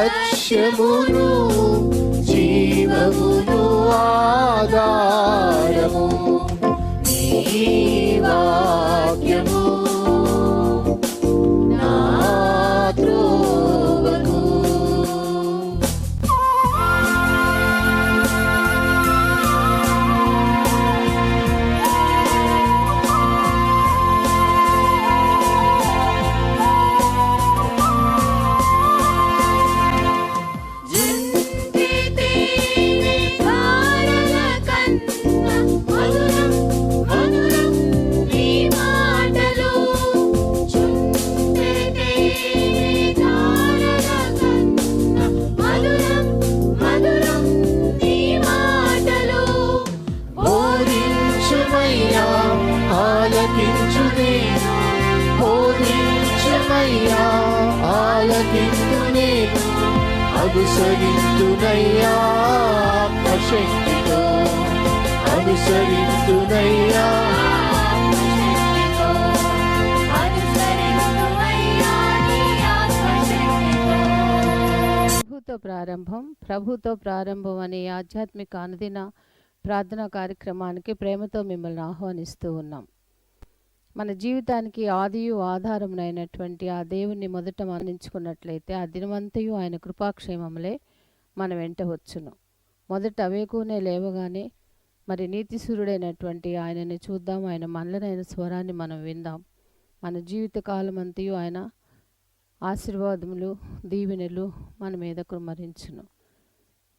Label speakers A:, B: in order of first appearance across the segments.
A: లక్ష్యమును జీవమును ఆధారము నీ వాక్యము నా త్రోవకు. అనుసరింతునయ్యా ఆత్మశక్తితో, అనుసరింతునయ్యా
B: ప్రభుతో ప్రారంభం అనే ఆధ్యాత్మిక అనుదిన ప్రార్థనా కార్యక్రమానికి ప్రేమతో మిమ్మల్ని ఆహ్వానిస్తూ ఉన్నాం. మన జీవితానికి ఆదియు ఆధారమునైనటువంటి ఆ దేవుణ్ణి మొదట మరణించుకున్నట్లయితే ఆ దినమంతయు ఆయన కృపాక్షేమములే మన వెంట వచ్చును. మొదట వేకునే లేవగానే మరి నీతిసూరుడైనటువంటి ఆయనని చూద్దాం, ఆయన మనలనైన స్వరాన్ని మనం విందాం. మన జీవిత కాలం అంతయు ఆయన ఆశీర్వాదములు దీవెనలు మన మీద కుమ్మరించును.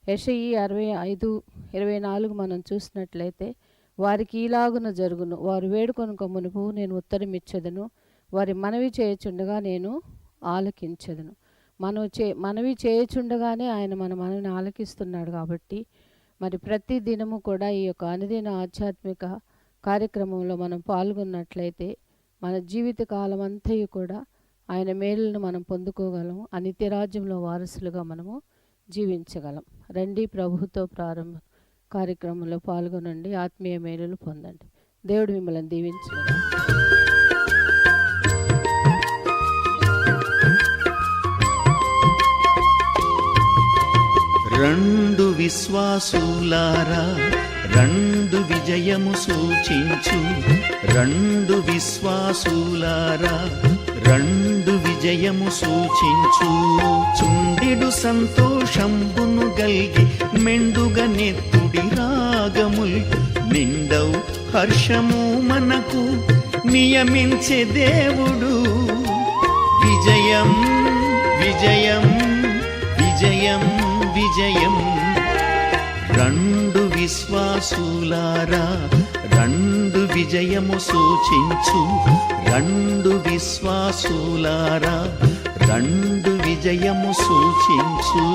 B: యెషయి 65:24 మనం చూసినట్లయితే వారికి ఈలాగున జరుగును, వారు వేడుకొనుక మునుపు నేను ఉత్తరమిచ్చెదను, వారి మనవి చేయుచుండగా నేను ఆలకించెదను. మనవి చేయుచుండగానే ఆయన మన మనవిని ఆలకిస్తున్నాడు. కాబట్టి మరి ప్రతి దినము కూడా ఈ యొక్క అనుదిన ఆధ్యాత్మిక కార్యక్రమంలో మనం పాల్గొన్నట్లయితే మన జీవిత కాలం అంతయు కూడా ఆయన మేలులను మనం పొందుకోగలం, ఆ నిత్యరాజ్యంలో వారసులుగా మనము జీవించగలం. రండి, ప్రభుతో ప్రారంభం కార్యక్రమంలో పాల్గొనండి, ఆత్మీయ మేలులు పొందండి. దేవుడు మిమ్మల్ని దీవించును.
C: రెండు విశ్వాసులారా రెండు విజయము సూచించు, రెండు విశ్వాసులారా రెండు విజయము సూచించు. చుండెడు సంతోషంబును గల్గి మెండుగా నెత్తుడి రాగముల్ నిండవు హర్షము మనకు నియమించే దేవుడు. విజయం విజయం విజయం విజయం. రెండు విశ్వాసులారా రెండు విజయము సూచించు, రెండు విశ్వాసులారా రెండు విజయము సూచించు.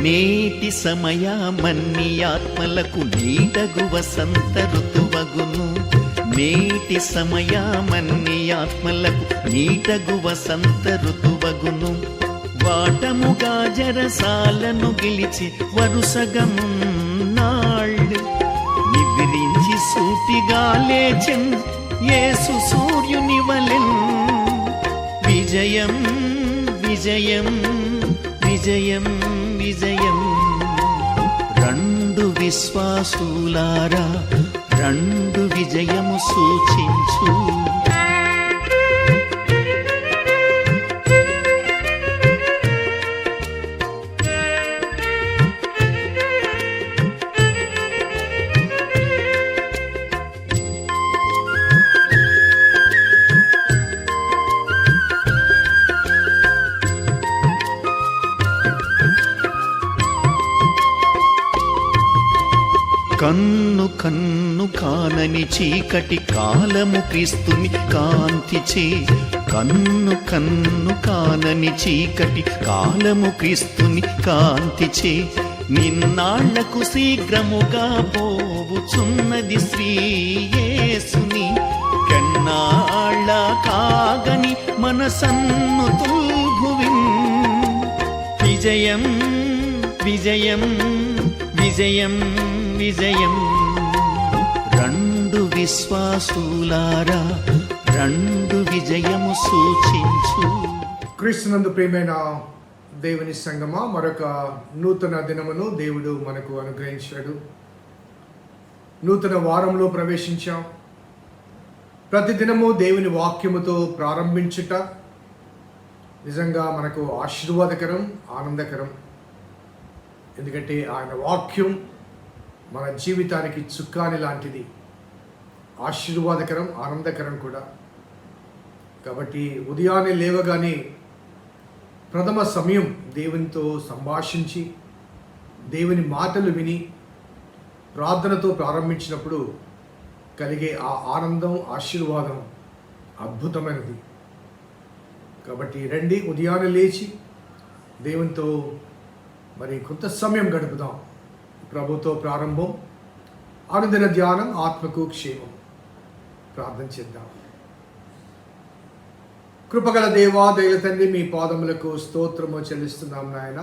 C: నేటి సమయమన్ని ఆత్మలకు నీడగు వసంత ఋతువగును. నేటి సమయమన్ని ఆత్మలకు నీడగు వసంత ఋతువగును. వాటముగా జరసాలను గెలిచి వరుసగమున్నాళ్ళు నిద్రించి సూటిగా లేచెన్ యేసు సూర్యుని వలెన్. విజయం విజయం విజయం విజయం. రెండు విశ్వాసులారా రెండు విజయము సూచించు. కన్ను కన్ను కానని చీకటి కాలము క్రీస్తుని కాంతిచే. కన్ను కన్ను కానని చీకటి కాలము క్రీస్తుని కాంతిచే. నిన్నాళ్లకు శీఘ్రముగా పోవుచున్నది శ్రీయేసుని కెన్నాళ్ళ కాగని మనసన్ను తూగువిన్ విజయం విజయం విజయం విజయం రెండు విశ్వాసులారా రెండు విజయము సూచించు.
D: క్రీస్తునందు ప్రియమైన దేవుని సంగమా, మరొక నూతన దినమును దేవుడు మనకు అనుగ్రహించాడు. నూతన వారంలో ప్రవేశించాం. ప్రతి దినము దేవుని వాక్యముతో ప్రారంభించుట నిజంగా మనకు ఆశీర్వాదకరం, ఆనందకరం. ఎందుకంటే ఆయన వాక్యం మన జీవితానికి చుక్కాని లాంటిది, ఆశీర్వాదకరం, ఆనందకరం కూడా. కాబట్టి ఉదయాన్నే లేవగానే ప్రథమ సమయం దేవునితో సంభాషించి దేవుని మాటలు విని ప్రార్థనతో ప్రారంభించినప్పుడు కలిగే ఆ ఆనందం, ఆశీర్వాదం అద్భుతమైనది. కాబట్టి రండి, ఉదయాన్నే లేచి దేవునితో మరి కొంత సమయం గడుపుదాం. ప్రభుతో ప్రారంభం, అనుదిన ధ్యానం, ఆత్మకు క్షేమం. ప్రార్థన చేద్దాం. కృపగల దేవా, దయల తండ్రి, మీ పాదములకు స్తోత్రము చెల్లిస్తున్నాం నాయన.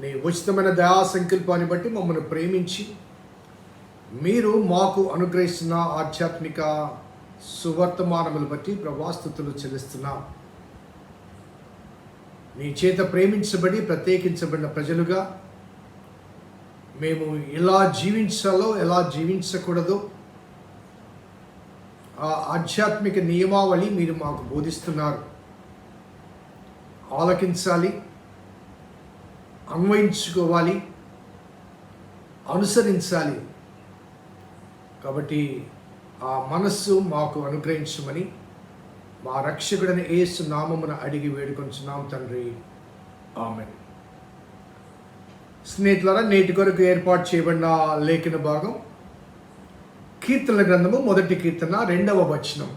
D: నీ ఉచితమైన దయా సంకల్పాన్ని బట్టి మమ్మల్ని ప్రేమించి మీరు మాకు అనుగ్రహిస్తున్న ఆధ్యాత్మిక సువర్తమానములు బట్టి ప్రభాస్తుతులు చెల్లిస్తున్నాం. నీ చేత ప్రేమించబడి ప్రత్యేకించబడిన ప్రజలుగా మేము ఎలా జీవించాలో, ఎలా జీవించకూడదో ఆ ఆధ్యాత్మిక నియమావళి మీరు మాకు బోధిస్తున్నారు. ఆలకించాలి, అన్వయించుకోవాలి, అనుసరించాలి. కాబట్టి ఆ మనస్సు మాకు అనుగ్రహించమని మా రక్షకుడైన యేసు నామమున అడిగి వేడుకొంచున్నాం తండ్రి, ఆమేన్. స్నేహితులారా, నేటి కొరకు ఏర్పాటు చేయబడిన లేఖన భాగం కీర్తనల గ్రంథము 1వ కీర్తన 2వ వచనం.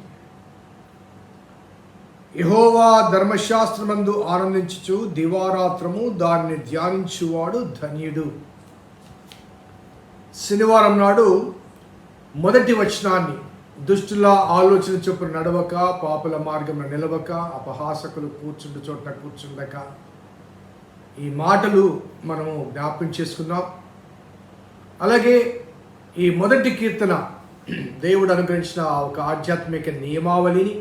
D: యెహోవా ధర్మశాస్త్రమందు ఆనందించుచు దివారాత్రము దానిని ధ్యానించువాడు ధన్యుడు. శనివారం నాడు మొదటి వచనాన్ని, దుష్టుల ఆలోచన చొప్పున నడవక, పాపుల మార్గంలో నిలవక, అపహాసకులు కూర్చుండు చోట కూర్చుండక, ఈ మాటలు మనము జ్ఞాపకం చేసుకున్నాం. అలాగే ఈ మొదటి కీర్తన దేవుడు అనుగ్రహించిన ఒక ఆధ్యాత్మిక నియమావళిని,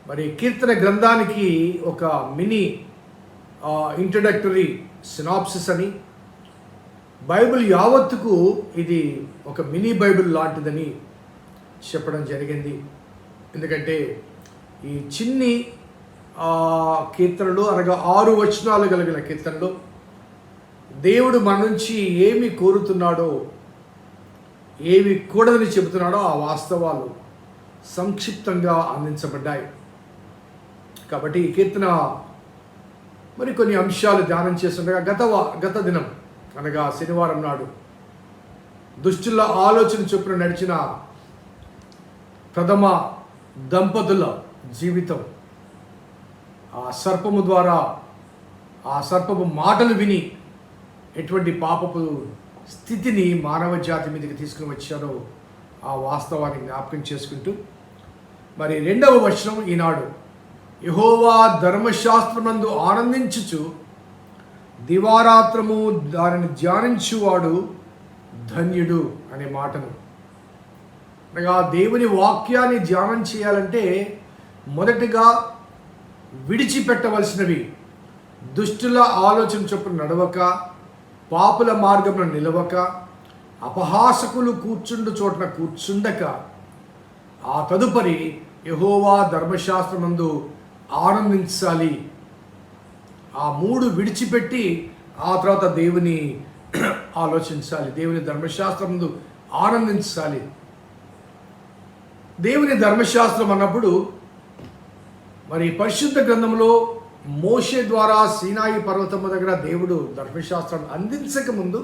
D: మరి కీర్తన గ్రంథానికి ఒక మినీ ఇంట్రడక్టరీ సినాప్సిస్ అని, బైబిల్ యావత్తుకు ఇది ఒక మినీ బైబిల్ లాంటిదని చెప్పడం జరిగింది. ఎందుకంటే ఈ చిన్ని కీర్తనలు అనగా 6 వచనాలు కలిగిన కీర్తనలు దేవుడు మన నుంచి ఏమి కోరుతున్నాడో, ఏమి కూడదని చెబుతున్నాడో ఆ వాస్తవాలు సంక్షిప్తంగా అందించబడ్డాయి. కాబట్టి ఈ కీర్తన మరి కొన్ని అంశాలు ధ్యానం చేస్తుండగా గత దినం అనగా శనివారం నాడు దుష్టుల ఆలోచన చొప్పున నడిచిన ప్రథమ దంపతుల జీవితం, ఆ సర్పము ద్వారా, ఆ సర్పము మాటలు విని ఎటువంటి పాపపు స్థితిని మానవ జాతి మీదకి తీసుకుని వచ్చారో ఆ వాస్తవాన్ని జ్ఞాపకం చేసుకుంటూ, మరి 2వ వచనం ఈనాడు, యెహోవా ధర్మశాస్త్రమందు ఆనందించుచు దివారాత్రము దానిని ధ్యానించువాడు ధన్యుడు అనే మాటను. అనగా దేవుని వాక్యాన్ని ధ్యానం చేయాలంటే మొదటిగా విడిచిపెట్టవలసినవి దుష్టుల ఆలోచన చొప్పున నడవక, పాపుల మార్గంలో నిలవక, అపహాసకులు కూర్చుండు చోటన కూర్చుండక, ఆ తదుపరి యెహోవా ధర్మశాస్త్రమందు ఆనందించాలి. ఆ 3 విడిచిపెట్టి ఆ తర్వాత దేవుని ఆలోచించాలి, దేవుని ధర్మశాస్త్రమందు ఆనందించాలి. దేవుని ధర్మశాస్త్రం అన్నప్పుడు మరి పరిశుద్ధ గ్రంథంలో మోషే ద్వారా సీనాయి పర్వతము దగ్గర దేవుడు ధర్మశాస్త్రం అందించక ముందు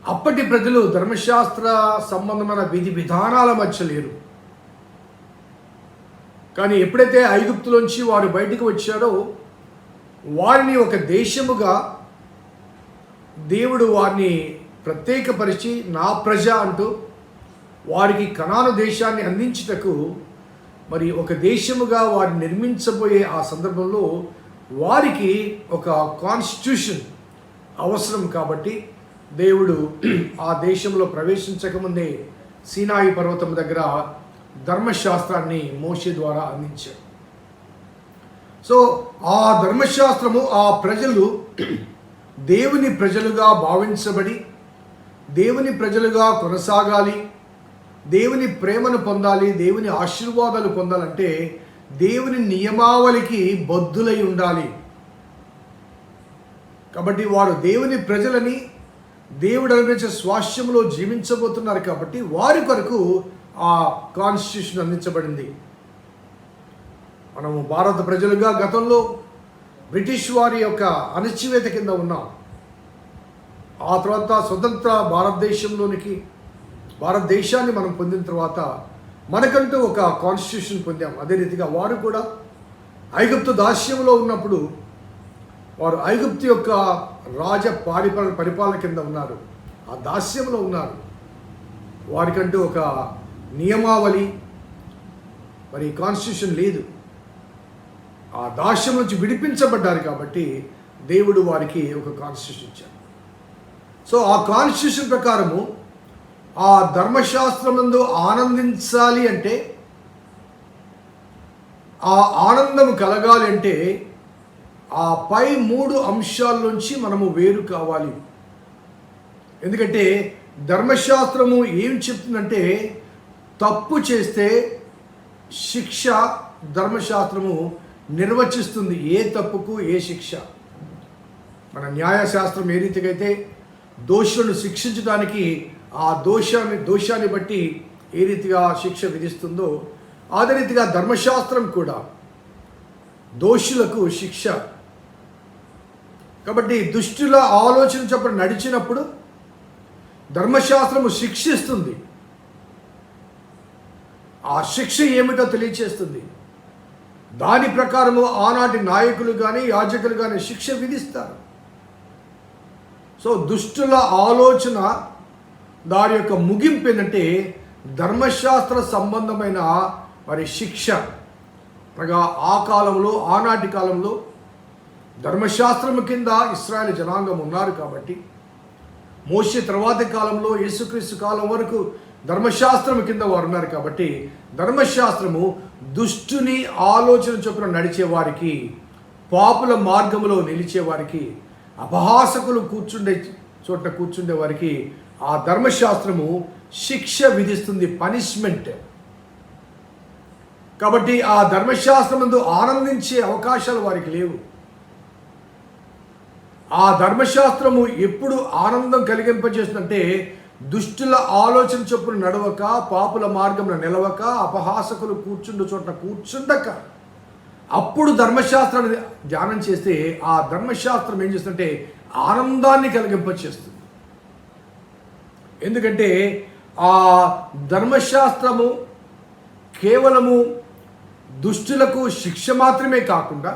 D: అప్పటి ప్రజలు ధర్మశాస్త్ర సంబంధమైన విధి విధానాల మధ్య లేరు. కానీ ఎప్పుడైతే ఐగుప్తులోంచి వారు బయటికి వచ్చారో వారిని ఒక దేశముగా దేవుడు వారిని ప్రత్యేకపరిచి నా ప్రజ అంటూ వారికి కనాను దేశాన్ని అందించుటకు మరి ఒక దేశముగా వారిని నిర్మించబోయే ఆ సందర్భంలో వారికి ఒక కాన్స్టిట్యూషన్ అవసరం కాబట్టి దేవుడు ఆ దేశంలో ప్రవేశించకముందే సీనాయి పర్వతం దగ్గర ధర్మశాస్త్రాన్ని మోషే ద్వారా అందించారు. సో ఆ ధర్మశాస్త్రము ఆ ప్రజలు దేవుని ప్రజలుగా భావించబడి దేవుని ప్రజలుగా కొనసాగాలి, దేవుని ప్రేమను పొందాలి, దేవుని ఆశీర్వాదాలు పొందాలంటే దేవుని నియమావళికి బద్ధులై ఉండాలి. కాబట్టి వారు దేవుని ప్రజలని దేవుడు అనుగ్రహించే స్వాస్థ్యంలో జీవించబోతున్నారు కాబట్టి వారి కొరకు ఆ కాన్స్టిట్యూషన్ అందించబడింది. మనము భారత ప్రజలుగా గతంలో బ్రిటిష్ వారి యొక్క అణచివేత కింద ఉన్నాం. ఆ తర్వాత స్వతంత్ర భారతదేశాన్ని మనం పొందిన తర్వాత మనకంటూ ఒక కాన్స్టిట్యూషన్ పొందాం. అదే రీతిగా వారు కూడా ఐగుప్తు దాస్యంలో ఉన్నప్పుడు వారు ఐగుప్తు యొక్క పరిపాలన కింద ఉన్నారు, ఆ దాస్యంలో ఉన్నారు. వారికంటూ ఒక నియమావళి మరి కాన్స్టిట్యూషన్ లేదు. ఆ దాస్యం నుంచి విడిపించబడ్డారు కాబట్టి దేవుడు వారికి ఒక కాన్స్టిట్యూషన్ ఇచ్చారు. సో ఆ కాన్స్టిట్యూషన్ ప్రకారము ఆ ధర్మశాస్త్రమందు ఆనందించాలి అంటే, ఆ ఆనందం కలగాలి అంటే ఆ పై 3 అంశాల నుంచి మనము వేరు కావాలి. ఎందుకంటే ధర్మశాస్త్రము ఏం చెప్తుందంటే తప్పు చేస్తే శిక్ష ధర్మశాస్త్రము నిర్వచిస్తుంది, ఏ తప్పుకు ఏ శిక్ష. మన న్యాయశాస్త్రం ఏ రీతిగా అయితే దోషులను శిక్షించడానికి ఆ దోషాన్ని బట్టి ఏ రీతిగా శిక్ష విధిస్తుందో అదే రీతిగా ధర్మశాస్త్రం కూడా దోషులకు శిక్ష. కాబట్టి దుష్టుల ఆలోచన చొప్పున నడిచినప్పుడు ధర్మశాస్త్రము శిక్షిస్తుంది. ఆ శిక్ష ఏమిటో తెలియచేస్తుంది. దాని ప్రకారము ఆనాటి నాయకులు కానీ యాజకులు కానీ శిక్ష విధిస్తారు. సో దుష్టుల ఆలోచన దాని యొక్క ముగింపు ఏంటంటే ధర్మశాస్త్ర సంబంధమైన మరి శిక్ష. అనగా ఆ కాలంలో ఆనాటి కాలంలో ధర్మశాస్త్రము కింద ఇశ్రాయేలు జనాంగం ఉన్నారు కాబట్టి, మోషే తర్వాతి కాలంలో యేసుక్రీస్తు కాలం వరకు ధర్మశాస్త్రం కింద వారు ఉన్నారు కాబట్టి ధర్మశాస్త్రము దుష్టుని ఆలోచన చొప్పున నడిచేవారికి, పాపుల మార్గంలో నిలిచేవారికి, అపహాసకులు కూర్చుండే వారికి ఆ ధర్మశాస్త్రము శిక్ష విధిస్తుంది, పనిష్మెంట్. కాబట్టి ఆ ధర్మశాస్త్రమందు ఆనందించే అవకాశాలు వారికి లేవు. ఆ ధర్మశాస్త్రము ఎప్పుడు ఆనందం కలిగింపజేస్తుందంటే దుష్టుల ఆలోచన చొప్పున నడవక, పాపుల మార్గంలో నిలవక, అపహాసకులు కూర్చుండు చోట కూర్చుండక, అప్పుడు ధర్మశాస్త్రాన్ని ధ్యానం చేస్తే ఆ ధర్మశాస్త్రం ఏం చేస్తుందంటే ఆనందాన్ని కలిగింపచేస్తుంది. ఎందుకంటే ఆ ధర్మశాస్త్రము కేవలము దుష్టులకు శిక్ష మాత్రమే కాకుండా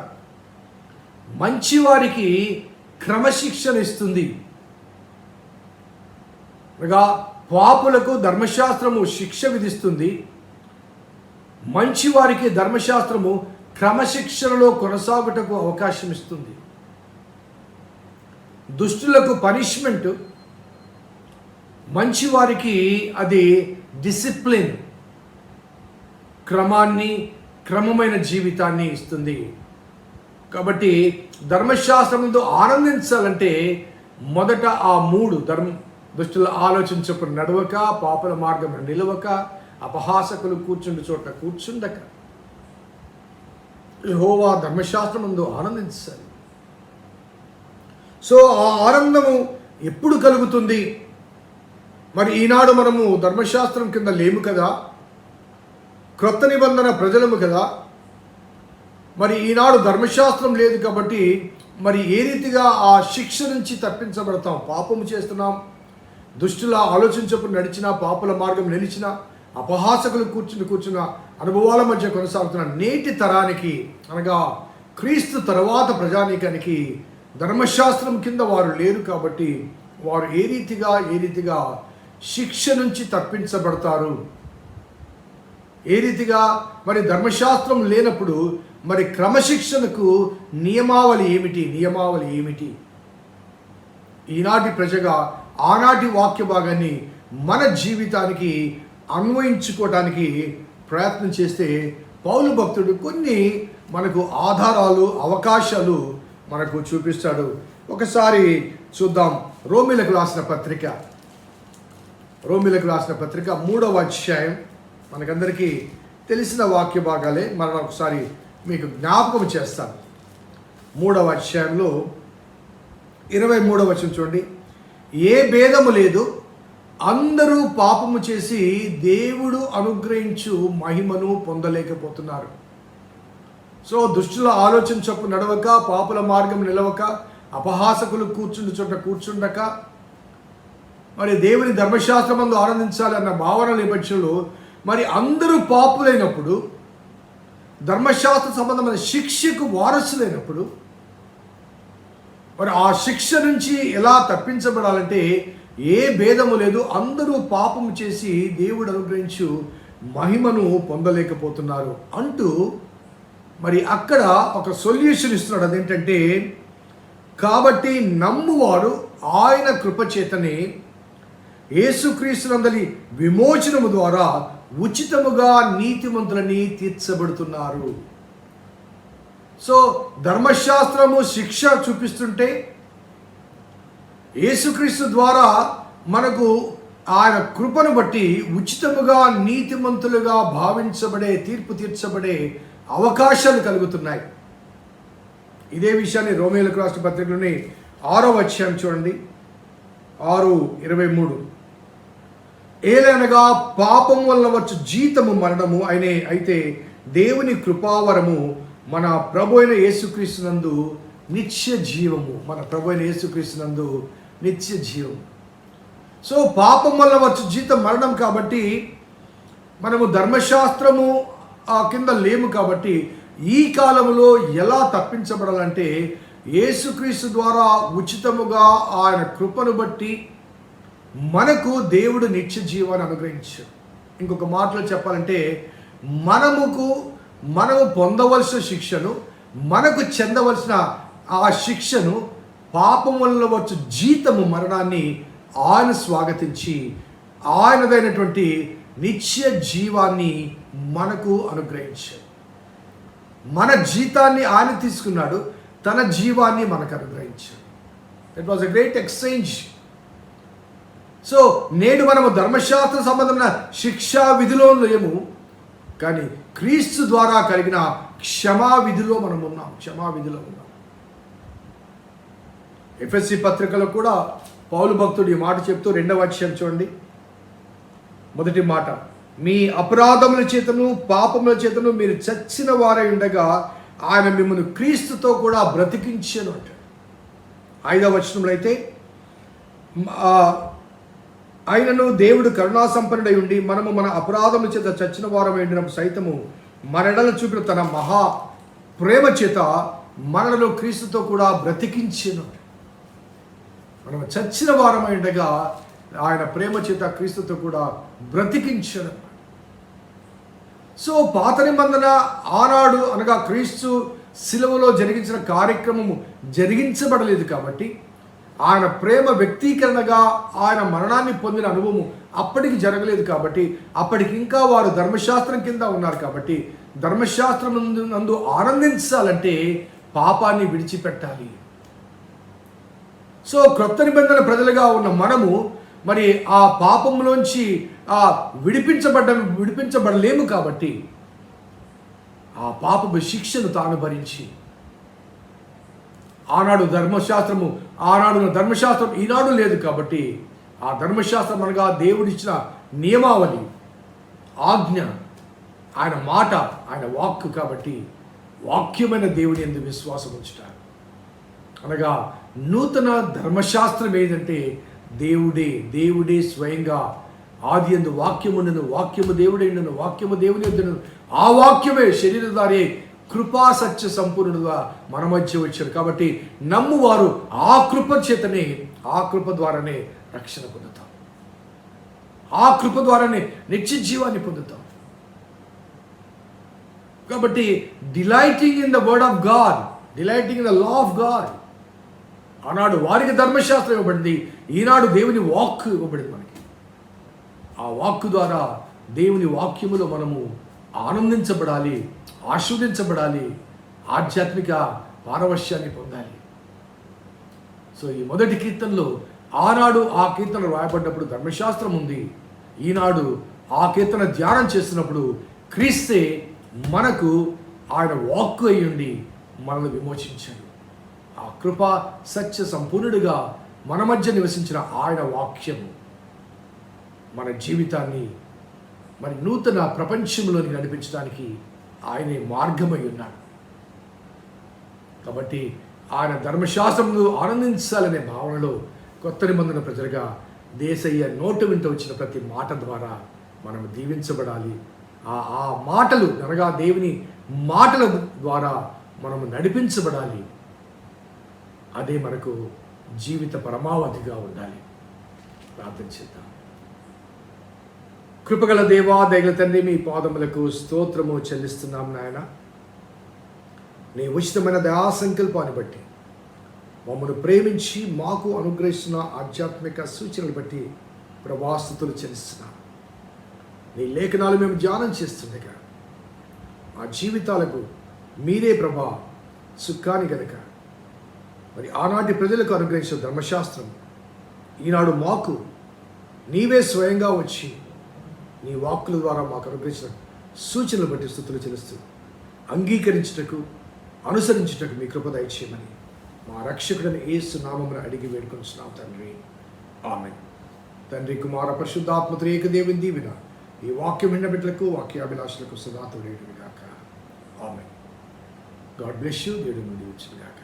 D: మంచివారికి క్రమశిక్షణ ఇస్తుంది. అనగా పాపులకు ధర్మశాస్త్రము శిక్ష విధిస్తుంది, మంచివారికి ధర్మశాస్త్రము క్రమశిక్షణలో కొనసాగుటకు అవకాశం ఇస్తుంది. దుష్టులకు పనిష్మెంట్, మంచివారికి అది డిసిప్లిన్, క్రమమైన జీవితాన్ని ఇస్తుంది. కాబట్టి ధర్మశాస్త్రంతో ఆనందించాలంటే మొదట ఆ 3 దుష్టుల ఆలోచించకుండా నడవక, పాపుల మార్గం నిలవక, అపహాసకులు కూర్చుండే చోట కూర్చుండక యెహోవా ధర్మశాస్త్రమందు ఆనందించాలి. సో ఆ ఆనందము ఎప్పుడు కలుగుతుంది? మరి ఈనాడు మనము ధర్మశాస్త్రం కింద లేము కదా, క్రొత్త నిబంధన ప్రజలము కదా. మరి ఈనాడు ధర్మశాస్త్రం లేదు కాబట్టి మరి ఏ రీతిగా ఆ శిక్ష నుంచి తప్పించబడతాం? పాపము చేస్తున్నాం, దుష్టుల ఆలోచించకుండా నడిచిన, పాపుల మార్గం నిలిచిన, అపహాసకులు కూర్చున్న అనుభవాల మధ్య కొనసాగుతున్న నేటి తరానికి, అనగా క్రీస్తు తర్వాత ప్రజానీకానికి ధర్మశాస్త్రం కింద వారు లేరు కాబట్టి వారు ఏ రీతిగా శిక్ష నుంచి తప్పించబడతారు, ఏ రీతిగా మరి ధర్మశాస్త్రం లేనప్పుడు మరి క్రమశిక్షణకు నియమావళి ఏమిటి? ఈనాటి ప్రజగా ఆనాటి వాక్య భాగాన్ని మన జీవితానికి అన్వయించుకోవటానికి ప్రయత్నం చేస్తే పౌలు భక్తుడు కొన్ని మనకు ఆధారాలు, అవకాశాలు మనకు చూపిస్తాడు. ఒకసారి చూద్దాం. రోమీలకు రాసిన పత్రిక 3వ అధ్యాయం, మనకందరికీ తెలిసిన వాక్య భాగాలే, మనం ఒకసారి మీకు జ్ఞాపకం చేస్తాను. 3వ అధ్యాయంలో 23వ వచనం చూడండి. ఏ భేదము లేదు, అందరూ పాపము చేసి దేవుడు అనుగ్రహించు మహిమను పొందలేకపోతున్నారు. సో దుష్టుల ఆలోచన చొప్పు నడవక, పాపుల మార్గం నిలవక, అపహాసకులు కూర్చుండక, మరి దేవుని ధర్మశాస్త్రమందు ఆనందించాలన్న భావన నేపథ్యంలో మరి అందరూ పాపులైనప్పుడు, ధర్మశాస్త్ర సంబంధమైన శిక్షకు వారసులైనప్పుడు, మరి ఆ శిక్ష నుంచి ఎలా తప్పించబడాలంటే ఏ భేదము లేదు, అందరూ పాపము చేసి దేవుడు అనుగ్రహించు మహిమను పొందలేకపోతున్నారు అంటూ మరి అక్కడ ఒక సొల్యూషన్ ఇస్తున్నాడు. అదేంటంటే, కాబట్టి నమ్మువారు ఆయన కృపచేతనే యేసుక్రీస్తునందలి విమోచనము ద్వారా ఉచితముగా నీతిమంతులని తీర్చబడుతున్నారు. సో ధర్మశాస్త్రము శిక్ష చూపిస్తుంటే, యేసుక్రీస్తు ద్వారా మనకు ఆయన కృపను బట్టి ఉచితముగా నీతిమంతులుగా భావించబడే, తీర్పు తీర్చబడే అవకాశాలు కలుగుతున్నాయి. ఇదే విషయాన్ని రోమీయులకు రాసిన పత్రికలోని 6వ అధ్యాయం చూడండి, 6:23. ఏలనగా పాపం వల్ల వచ్చు జీతము మరణము అయితే దేవుని కృపావరము మన ప్రభు అయిన యేసుక్రీస్తునందు నిత్య జీవము. నిత్య జీవం. సో పాపం వల్ల వచ్చు జీతం మరణం కాబట్టి మనము ధర్మశాస్త్రము కింద లేము కాబట్టి ఈ కాలంలో ఎలా తప్పించబడాలంటే యేసుక్రీస్తు ద్వారా ఉచితముగా ఆయన కృపను బట్టి మనకు దేవుడు నిత్య జీవాన్ని అనుగ్రహించాడు. ఇంకొక మాటలో చెప్పాలంటే మనము పొందవలసిన శిక్షను, మనకు చెందవలసిన ఆ శిక్షను, పాపం వల్ల వచ్చు జీతము మరణాన్ని ఆయన స్వాగతించి ఆయనదైనటువంటి నిత్య జీవాన్ని మనకు అనుగ్రహించాడు. మన జీతాన్ని ఆయన తీసుకున్నాడు, తన జీవాన్ని మనకు అనుగ్రహించాడు. It was a great exchange. So నేడు మనము ధర్మశాస్త్ర సంబంధమైన శిక్షా విధిలో లేము, కానీ క్రీస్తు ద్వారా కలిగిన క్షమావిధిలో మనం ఉన్నాం. ఎఫెసీ పత్రికలో కూడా పౌలు భక్తుడు ఈ మాట చెప్తూ 2వ అధ్యాయం చూడండి, మొదటి మాట, మీ అపరాధముల చేతను పాపముల చేతను మీరు చచ్చిన వారై ఉండగా ఆయన మిమ్మల్ని క్రీస్తుతో కూడా బ్రతికించెను అంటాడు. 5వ వచనంలో అయితే, ఆయనను దేవుడు కరుణా సంపన్నుడై ఉండి మనము మన అపరాధముల చేత చచ్చిన వారమై ఉండినప్పుడు సైతము మనడల చూపిన తన మహా ప్రేమ చేత మనలో క్రీస్తుతో కూడా బ్రతికించెను. మనం చచ్చిన వారమై ఉండగా ఆయన ప్రేమ చేత క్రీస్తుతో కూడా బ్రతికించడం. సో పాత నిబంధన ఆనాడు అనగా క్రీస్తు శిలువలో జరిగించిన కార్యక్రమము జరిగించబడలేదు కాబట్టి, ఆయన ప్రేమ వ్యక్తీకరణగా ఆయన మరణాన్ని పొందిన అనుభవం అప్పటికి జరగలేదు కాబట్టి, అప్పటికి ఇంకా వారు ధర్మశాస్త్రం కింద ఉన్నారు కాబట్టి, ధర్మశాస్త్రం నందు ఆనందించాలంటే పాపాన్ని విడిచిపెట్టాలి. సో క్రొత్త నిబంధన ప్రజలుగా ఉన్న మనము మరి ఆ పాపంలోంచి విడిపించబడలేము కాబట్టి ఆ పాపపు శిక్షను తాను భరించి, ఆనాడు ధర్మశాస్త్రం ఈనాడు లేదు కాబట్టి, ఆ ధర్మశాస్త్రం అనగా దేవుడిచ్చిన నియమావళి, ఆజ్ఞ, ఆయన మాట, ఆయన వాక్కు కాబట్టి వాక్యమైన దేవుని యందు విశ్వాసం ఉంచుతారు. అనగా నూతన ధర్మశాస్త్రం ఏదంటే దేవుడే స్వయంగా ఆది యందు వాక్యముండును, వాక్యము దేవుడైండును, వాక్యము దేవుని యొద్దను, ఆ వాక్యమే శరీరధారి కృపా సత్య సంపూర్ణుడుగా మన మధ్య వచ్చాడు. కాబట్టి నమ్మువారు ఆ కృప చేతనే, ఆ కృప ద్వారానే రక్షణ పొందుతాం, ఆ కృప ద్వారానే నిత్య జీవాన్ని పొందుతాం. కాబట్టి delighting in the word of God, delighting in the law of God. ఆనాడు వారికి ధర్మశాస్త్రం ఇవ్వబడింది, ఈనాడు దేవుని వాక్ ఇవ్వబడింది మనకి. ఆ వాక్ ద్వారా దేవుని వాక్యములో మనము ఆనందించబడాలి, ఆస్వాదించబడాలి, ఆధ్యాత్మిక పారవశ్యాన్ని పొందాలి. సో ఈ మొదటి కీర్తనలో ఆనాడు ఆ కీర్తన రాయబడ్డప్పుడు ధర్మశాస్త్రం ఉంది, ఈనాడు ఆ కీర్తన ధ్యానం చేస్తున్నప్పుడు క్రీస్తే మనకు ఆయన వాక్కు అయ్యుండి మనల్ని విమోచించాడు. ఆ కృప సత్య సంపూర్ణుడిగా మన మధ్య నివసించిన ఆయన వాక్యము మన జీవితాన్ని మరి నూతన ప్రపంచంలోనికి నడిపించడానికి ఆయనే మార్గమై ఉన్నాడు. కాబట్టి ఆయన ధర్మశాస్త్రమును ఆనందించాలనే భావనలో కొత్త నిబంధన ప్రజలుగా దేశయ్య నోటు వింట వచ్చిన ప్రతి మాట ద్వారా మనం దీవించబడాలి. ఆ మాటలు అనగా దేవుని మాటల ద్వారా మనము నడిపించబడాలి. అదే మనకు జీవిత పరమావధిగా ఉండాలి. ప్రార్థన చేద్దాం. కృపగల దేవా, దయగల తండ్రి, మీ పాదములకు స్తోత్రము చెల్లిస్తున్నాం నాయన. నీ ఉచితమైన దయా సంకల్పాన్ని బట్టి మమ్మల్ని ప్రేమించి మాకు అనుగ్రహిస్తున్న ఆధ్యాత్మిక సూచనలు బట్టి ప్రభాస్తుతులు చెల్లిస్తున్నాం. నీ లేఖనాలు మేము ధ్యానం చేస్తుండగా మా జీవితాలకు మీరే ప్రభా సుఖాన్ని గనక మరి ఆనాటి ప్రజలకు అనుగ్రహించిన ధర్మశాస్త్రం ఈనాడు మాకు నీవే స్వయంగా వచ్చి నీ వాక్కుల ద్వారా మాకు అనుగ్రహించిన సూచనలు బట్టి స్తుతులు చెల్లిస్తూ అంగీకరించుటకు, అనుసరించుటకు మీ కృప దయచేయమని మా రక్షకుడిని యేసు నామమున అడిగి వేడుకొనిచున్నాం తండ్రి. ఆమేన్. తండ్రి, కుమార, పరిశుద్ధాత్మ త్రియేక దేవుని దీవెన ఈ వాక్యం విన్న బిడ్డలకు, వాక్యాభిలాషులకు సదా తోడేయుడుగాక. ఆమేన్. God bless you. దేవుడు దీవించుగాక.